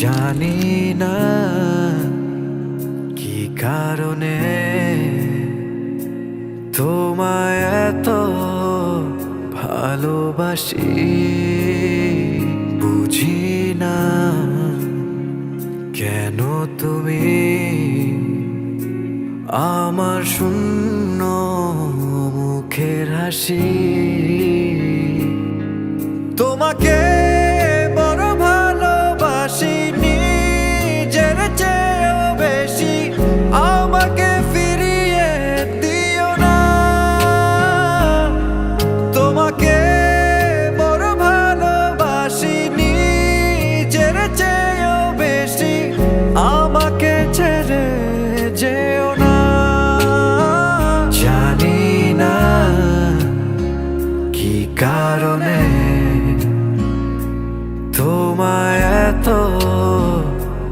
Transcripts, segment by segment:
জানি না কি কারণে তোমায় এত ভালোবাসি, বুঝি না কেন তুমি আমার শূন্য মুখের হাসি। তোমাকে বড় ভালোবাসি, নিজের চেয়েও বেশি আমাকে ফিরিয়ে দিও না। তোমাকে বড় ভালোবাসি, নিজের চেয়েও বেশি আমাকে ছেড়ে যেও না। জানি না কি কারণে তোমায় এত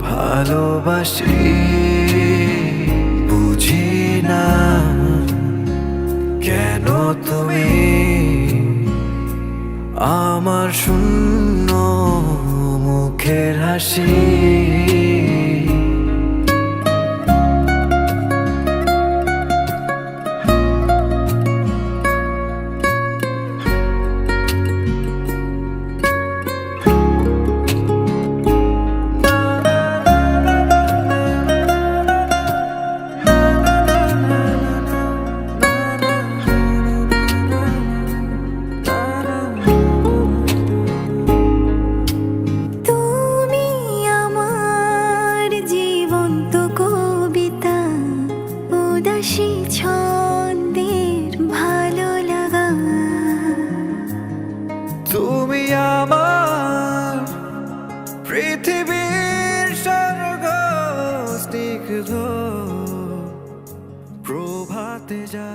ভালোবাসি, বুঝি না কেন তুমি আমার শূন্য মুখের হাসি। ছন্দের ভালো লাগা, তুমি আমার পৃথিবীর স্বর্গ, স্নিগ্ধ প্রভাতে যা।